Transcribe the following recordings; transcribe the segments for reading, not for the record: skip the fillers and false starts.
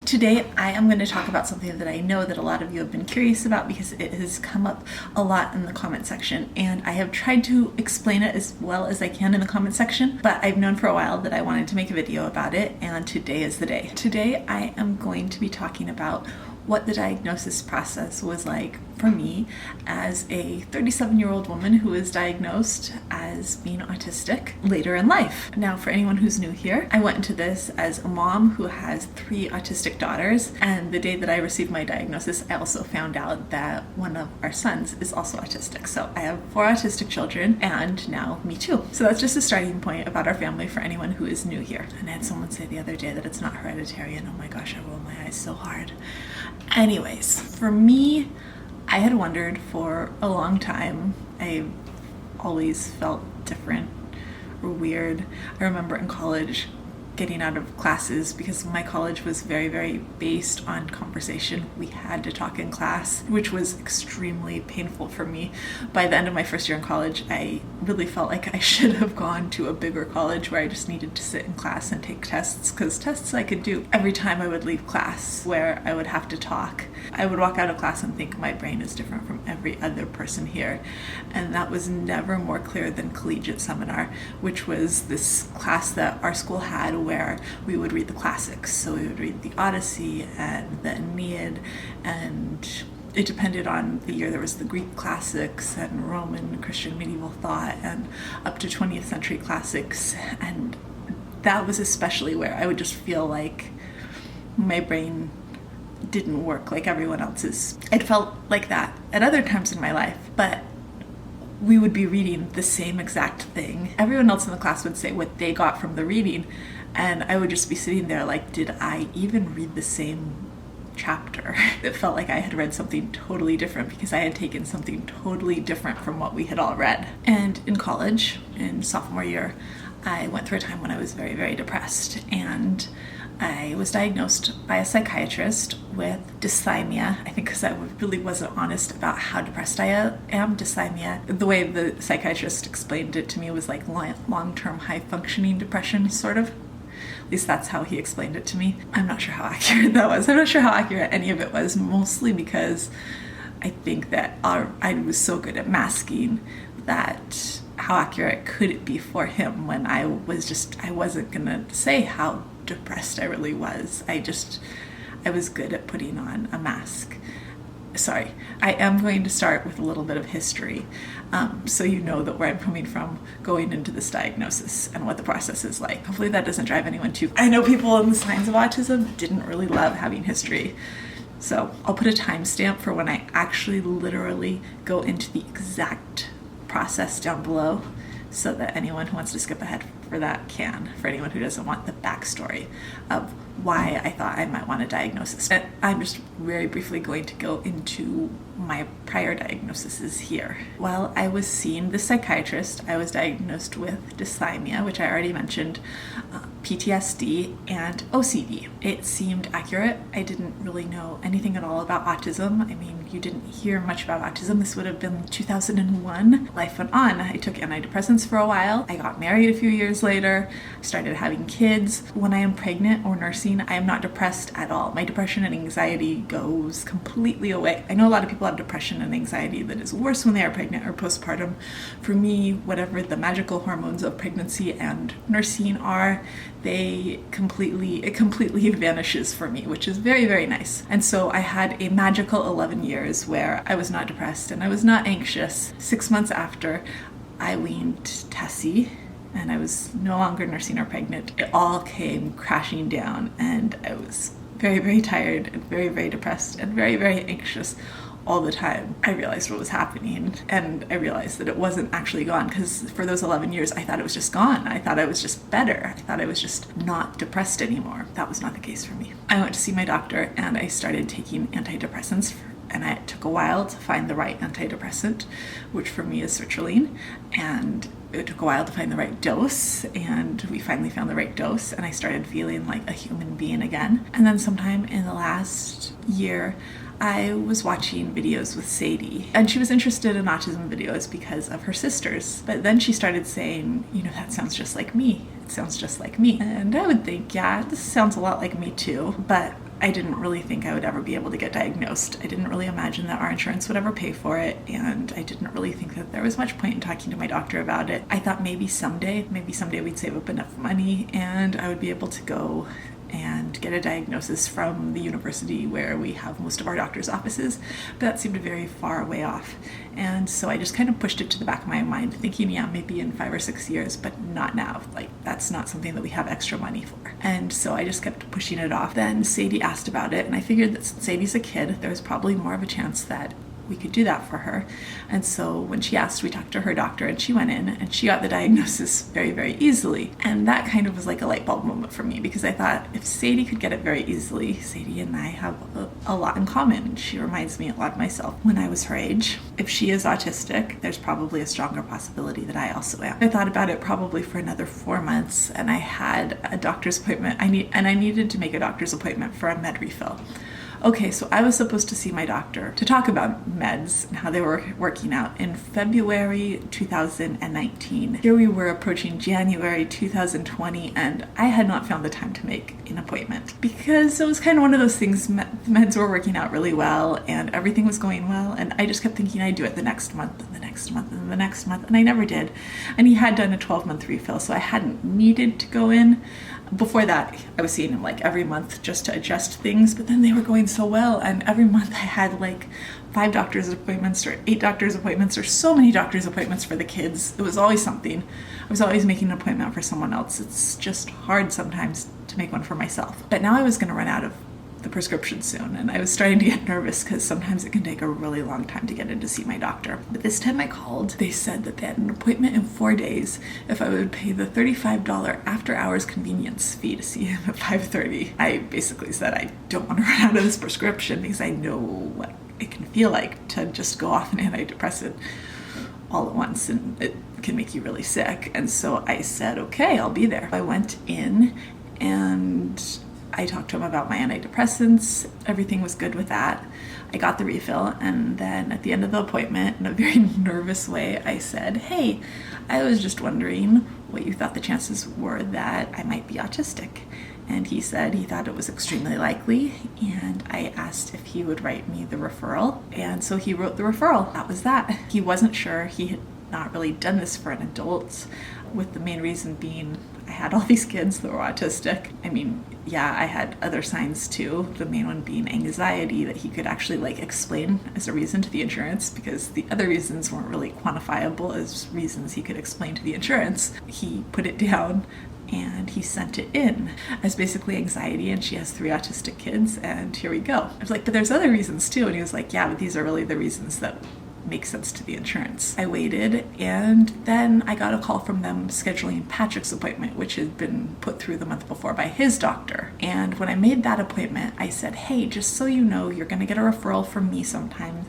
Today I am going to talk about something that I know that a lot of you have been curious about because it has come up a lot in the comment section, and I have tried to explain it as well as I can in the comment section, but I've known for a while that I wanted to make a video about it, and today is the day. Today I am going to be talking about what the diagnosis process was like for me as a 37-year-old woman who was diagnosed as being autistic later in life. Now, for anyone who's new here, I went into this as a mom who has 3 autistic daughters, and the day that I received my diagnosis, I also found out that one of our sons is also autistic. So I have 4 autistic children, and now me too. So that's just a starting point about our family for anyone who is new here. And I had someone say the other day that it's not hereditary, and oh my gosh, I rolled my eyes so hard. Anyways, for me, I had wondered for a long time. I always felt different or weird. I remember in college getting out of classes because my college was very, very based on conversation. We had to talk in class, which was extremely painful for me. By the end of my first year in college, I really felt like I should have gone to a bigger college where I just needed to sit in class and take tests, because tests I could do every time I would leave class where I would have to talk. I would walk out of class and think my brain is different from every other person here. And that was never more clear than collegiate seminar, which was this class that our school had where we would read the classics. So we would read the Odyssey and the Aeneid, and it depended on the year. There was the Greek classics and Roman Christian medieval thought and up to 20th century classics. And that was especially where I would just feel like my brain didn't work like everyone else's. It felt like that at other times in my life, but we would be reading the same exact thing. Everyone else in the class would say what they got from the reading, and I would just be sitting there like, did I even read the same chapter? It felt like I had read something totally different because I had taken something totally different from what we had all read. And in college, in sophomore year, I went through a time when I was very, very depressed, and I was diagnosed by a psychiatrist with dysthymia. I think because I really wasn't honest about how depressed I am. Dysthymia, the way the psychiatrist explained it to me, was like long-term high-functioning depression, sort of. At least that's how he explained it to me. I'm not sure how accurate that was. I'm not sure how accurate any of it was, mostly because I think that I was so good at masking that how accurate could it be for him when I wasn't gonna say how depressed I really was. I was good at putting on a mask. Sorry, I am going to start with a little bit of history, so you know that where I'm coming from going into this diagnosis and what the process is like. Hopefully that doesn't drive anyone too. I know people in the signs of autism didn't really love having history, so I'll put a timestamp for when I actually literally go into the exact process down below, so that anyone who wants to skip ahead for that can, for anyone who doesn't want the backstory of why I thought I might want a diagnosis. And I'm just very briefly going to go into my prior diagnoses here. While I was seeing the psychiatrist, I was diagnosed with dysthymia, which I already mentioned, PTSD, and OCD. It seemed accurate. I didn't really know anything at all about autism. I mean, you didn't hear much about autism. This would have been 2001. Life went on. I took antidepressants for a while. I got married a few years later. I started having kids. When I am pregnant or nursing, I am not depressed at all. My depression and anxiety goes completely away. I know a lot of people have depression and anxiety that is worse when they are pregnant or postpartum. For me, whatever the magical hormones of pregnancy and nursing are, it completely vanishes for me, which is very, very nice. And so I had a magical 11 years where I was not depressed and I was not anxious. 6 months after I weaned Tessie and I was no longer nursing or pregnant, it all came crashing down, and I was very, very tired and very, very depressed and very, very anxious all the time. I realized what was happening, and I realized that it wasn't actually gone, because for those 11 years I thought it was just gone. I thought I was just better. I thought I was just not depressed anymore. That was not the case for me. I went to see my doctor and I started taking antidepressants, and it took a while to find the right antidepressant, which for me is sertraline, and it took a while to find the right dose, and we finally found the right dose, and I started feeling like a human being again. And then sometime in the last year, I was watching videos with Sadie, and she was interested in autism videos because of her sisters. But then she started saying, you know, that sounds just like me. It sounds just like me. And I would think, yeah, this sounds a lot like me too. But I didn't really think I would ever be able to get diagnosed. I didn't really imagine that our insurance would ever pay for it, and I didn't really think that there was much point in talking to my doctor about it. I thought maybe someday we'd save up enough money and I would be able to go and get a diagnosis from the university where we have most of our doctor's offices, but that seemed very far away off. And so I just kind of pushed it to the back of my mind, thinking, yeah, maybe in 5 or 6 years, but not now. Like, that's not something that we have extra money for. And so I just kept pushing it off. Then Sadie asked about it, and I figured that since Sadie's a kid, there was probably more of a chance that we could do that for her. And so when she asked, we talked to her doctor, and she went in and she got the diagnosis very, very easily. And that kind of was like a light bulb moment for me, because I thought if Sadie could get it very easily, Sadie and I have a lot in common. She reminds me a lot of myself when I was her age. If she is autistic, there's probably a stronger possibility that I also am. I thought about it probably for another 4 months, and I had a doctor's appointment. I needed to make a doctor's appointment for a med refill. Okay, so I was supposed to see my doctor to talk about meds and how they were working out in February 2019. Here we were approaching January 2020, and I had not found the time to make an appointment because it was kind of one of those things, meds were working out really well and everything was going well, and I just kept thinking I'd do it the next month and the next month and the next month, and I never did. And he had done a 12-month refill, so I hadn't needed to go in. Before that, I was seeing him like every month just to adjust things, but then they were going so well, and every month I had like 5 doctor's appointments or 8 doctor's appointments or so many doctor's appointments for the kids. It was always something. I was always making an appointment for someone else. It's just hard sometimes to make one for myself. But now I was going to run out of the prescription soon, and I was starting to get nervous because sometimes it can take a really long time to get in to see my doctor. But this time I called. They said that they had an appointment in 4 days if I would pay the $35 after hours convenience fee to see him at 5:30. I basically said I don't want to run out of this prescription because I know what it can feel like to just go off an antidepressant all at once, and it can make you really sick. And so I said, okay, I'll be there. I went in and I talked to him about my antidepressants. Everything was good with that. I got the refill, and then at the end of the appointment, in a very nervous way, I said, hey, I was just wondering what you thought the chances were that I might be autistic. And he said he thought it was extremely likely, and I asked if he would write me the referral, and so he wrote the referral. That was that. He wasn't sure. He had not really done this for an adult, with the main reason being I had all these kids that were autistic. I mean, yeah, I had other signs too, the main one being anxiety that he could actually like explain as a reason to the insurance, because the other reasons weren't really quantifiable as reasons he could explain to the insurance. He put it down and he sent it in as basically anxiety, and she has 3 autistic kids, and here we go. I was like, but there's other reasons too, and he was like, yeah, but these are really the reasons that make sense to the insurance. I waited, and then I got a call from them scheduling Patrick's appointment, which had been put through the month before by his doctor. And when I made that appointment, I said, hey, just so you know, you're going to get a referral from me sometime,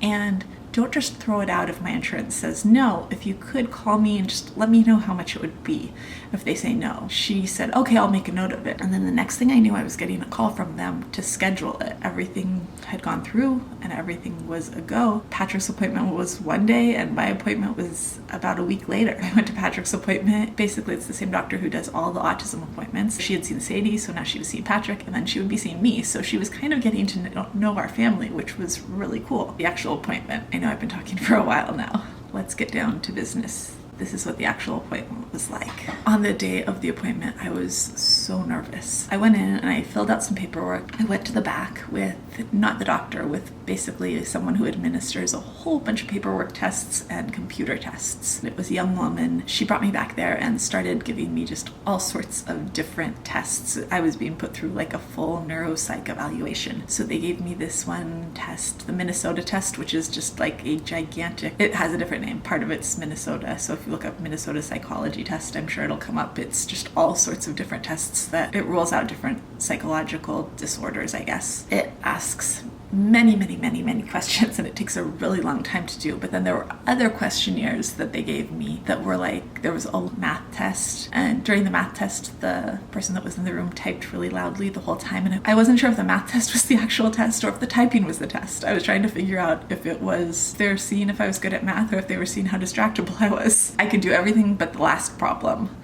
and don't just throw it out if my insurance says no. If you could call me and just let me know how much it would be if they say no. She said, okay, I'll make a note of it. And then the next thing I knew, I was getting a call from them to schedule it. Everything had gone through and everything was a go. Patrick's appointment was one day and my appointment was about a week later. I went to Patrick's appointment. Basically, it's the same doctor who does all the autism appointments. She had seen Sadie, so now she was seeing Patrick, and then she would be seeing me. So she was kind of getting to know our family, which was really cool. The actual appointment, I know I've been talking for a while now. Let's get down to business. This is what the actual appointment was like. On the day of the appointment, I was so nervous. I went in and I filled out some paperwork. I went to the back with, not the doctor, with basically someone who administers a whole bunch of paperwork tests and computer tests. It was a young woman. She brought me back there and started giving me just all sorts of different tests. I was being put through like a full neuropsych evaluation. So they gave me this one test, the Minnesota test, which is just like a gigantic, it has a different name. Part of it's Minnesota. So if you look up Minnesota psychology test, I'm sure it'll come up. It's just all sorts of different tests that it rules out different psychological disorders, I guess. It asks many questions, and it takes a really long time to do. But then there were other questionnaires that they gave me that were like, there was a math test, and during the math test, the person that was in the room typed really loudly the whole time, and I wasn't sure if the math test was the actual test or if the typing was the test. I was trying to figure out if it was they're seeing if I was good at math or if they were seeing how distractible I was. I could do everything but the last problem.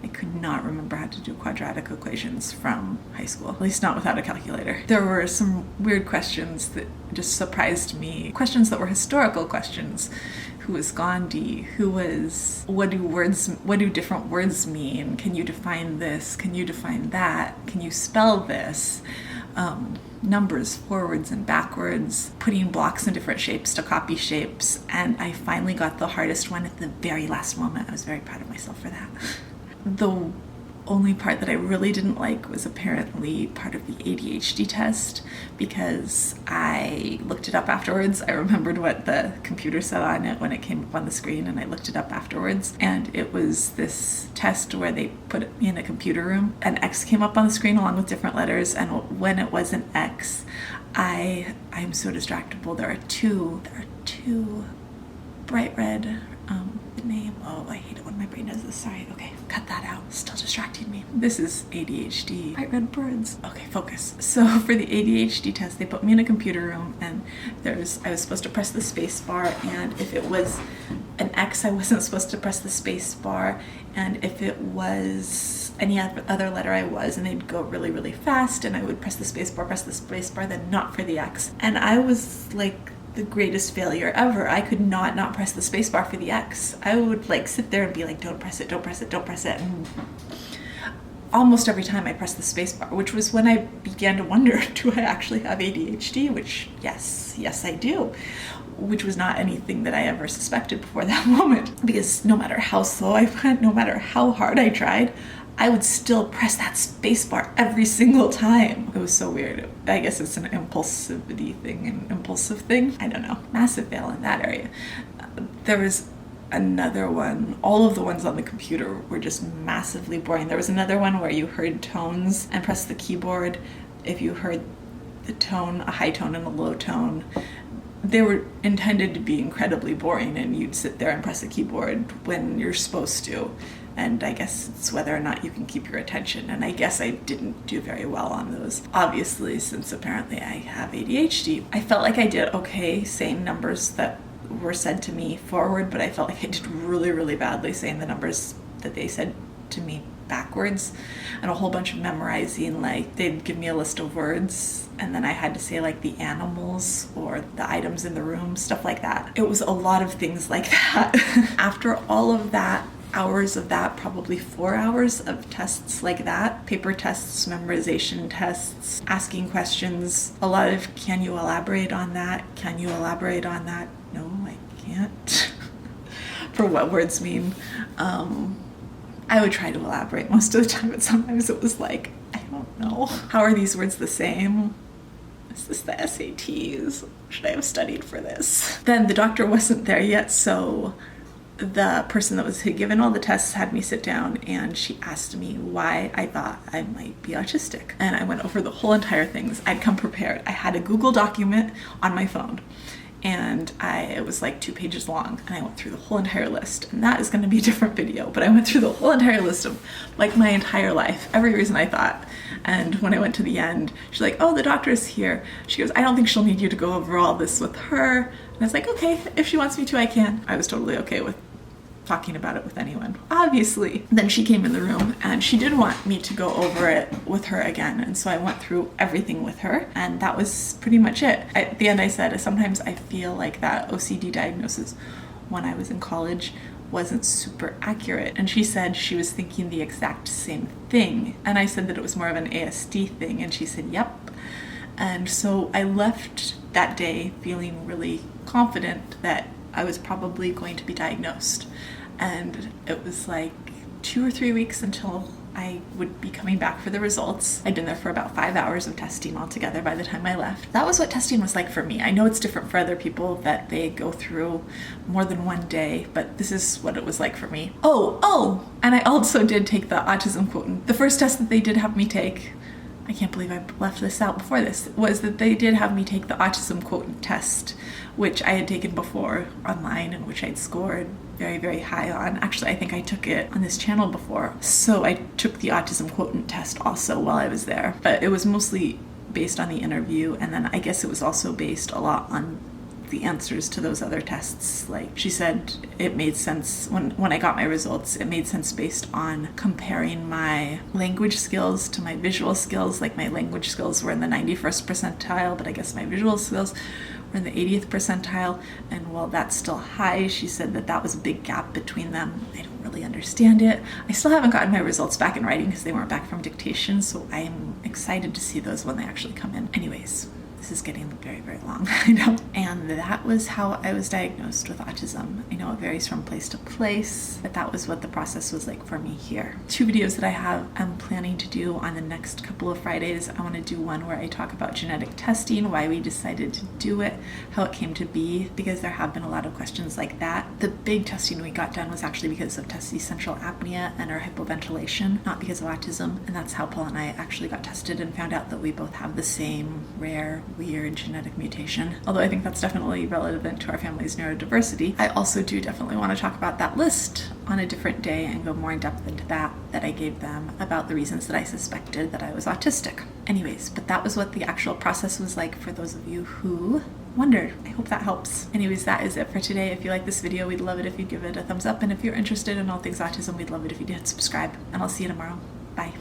I could not remember how to do quadratic equations from high school, at least not without a calculator. There were some weird questions that just surprised me. Questions that were historical questions. Who was Gandhi? What do different words mean? Can you define this? Can you define that? Can you spell this? Numbers forwards and backwards, putting blocks in different shapes to copy shapes, and I finally got the hardest one at the very last moment. I was very proud of myself for that. The only part that I really didn't like was apparently part of the ADHD test, because I looked it up afterwards. I remembered what the computer said on it when it came up on the screen, and I looked it up afterwards, and it was this test where they put me in a computer room. An X came up on the screen along with different letters, and when it was an X, I'm so distractible. There are two bright red name. Oh, I hate it when my brain does this. Sorry. Okay, cut that out. Still distracting me. This is ADHD. Bright red birds. Okay, focus. So for the ADHD test, they put me in a computer room, and I was supposed to press the space bar, and if it was an X, I wasn't supposed to press the space bar, and if it was any other letter, I was, and they'd go really, really fast, and I would press the space bar, then not for the X. And I was like the greatest failure ever. I could not press the space bar for the X. I would like sit there and be like, don't press it, don't press it, don't press it. And almost every time I pressed the space bar, which was when I began to wonder, do I actually have ADHD? Which, yes, I do. Which was not anything that I ever suspected before that moment. Because no matter how slow I went, no matter how hard I tried, I would still press that space bar every single time. It was so weird. I guess it's an impulsive thing. I don't know. Massive fail in that area. There was another one. All of the ones on the computer were just massively boring. There was another one where you heard tones and pressed the keyboard. If you heard the tone, a high tone and a low tone, they were intended to be incredibly boring, and you'd sit there and press the keyboard when you're supposed to. And I guess it's whether or not you can keep your attention. And I guess I didn't do very well on those. Obviously, since apparently I have ADHD. I felt like I did okay saying numbers that were said to me forward, but I felt like I did really, really badly saying the numbers that they said to me backwards. And a whole bunch of memorizing, like they'd give me a list of words, and then I had to say like the animals or the items in the room, stuff like that. It was a lot of things like that. After all of that, hours of that, probably 4 hours of tests like that, paper tests, memorization tests, asking questions, a lot of can you elaborate on that? Can you elaborate on that? No, I can't. For what words mean. I would try to elaborate most of the time, but sometimes it was like, I don't know. How are these words the same? Is this the SATs? Should I have studied for this? Then the doctor wasn't there yet, so the person that was given all the tests had me sit down, and she asked me why I thought I might be autistic. And I went over the whole entire things. I'd come prepared. I had a Google document on my phone, and it was like 2 pages long, and I went through the whole entire list. And that is going to be a different video, but I went through the whole entire list of like my entire life, every reason I thought. And when I went to the end, she's like, oh, the doctor's here. She goes, I don't think she'll need you to go over all this with her. And I was like, okay, if she wants me to, I can. I was totally okay with talking about it with anyone, obviously. Then she came in the room, and she did want me to go over it with her again, and so I went through everything with her, and that was pretty much it. At the end I said, sometimes I feel like that OCD diagnosis when I was in college wasn't super accurate, and she said she was thinking the exact same thing, and I said that it was more of an ASD thing, and she said yep. And so I left that day feeling really confident that I was probably going to be diagnosed. And it was like 2 or 3 weeks until I would be coming back for the results. I'd been there for about 5 hours of testing altogether by the time I left. That was what testing was like for me. I know it's different for other people, that they go through more than one day, but this is what it was like for me. Oh, and I also did take the Autism Quotient. The first test that they did have me take, I can't believe I left this out before this, was that they did have me take the Autism Quotient test, which I had taken before online and which I'd scored very, very high on. Actually, I think I took it on this channel before. So I took the Autism Quotient test also while I was there, but it was mostly based on the interview, and then I guess it was also based a lot on the answers to those other tests. Like she said, it made sense when I got my results, it made sense based on comparing my language skills to my visual skills. Like my language skills were in the 91st percentile, but I guess my visual skills were in the 80th percentile. And while that's still high, she said that that was a big gap between them. I don't really understand it. I still haven't gotten my results back in writing because they weren't back from dictation, so I'm excited to see those when they actually come in. Anyways, this is getting very, very long, I know. And that was how I was diagnosed with autism. I know it varies from place to place, but that was what the process was like for me here. 2 videos that I'm planning to do on the next couple of Fridays. I want to do one where I talk about genetic testing, why we decided to do it, how it came to be, because there have been a lot of questions like that. The big testing we got done was actually because of Tessie's central apnea and her hypoventilation, not because of autism. And that's how Paul and I actually got tested and found out that we both have the same rare, weird genetic mutation. Although I think that's definitely relevant to our family's neurodiversity. I also do definitely want to talk about that list on a different day and go more in depth into that I gave them about the reasons that I suspected that I was autistic. Anyways, but that was what the actual process was like for those of you who wondered. I hope that helps. Anyways, that is it for today. If you like this video, we'd love it if you give it a thumbs up. And if you're interested in all things autism, we'd love it if you did subscribe. And I'll see you tomorrow. Bye.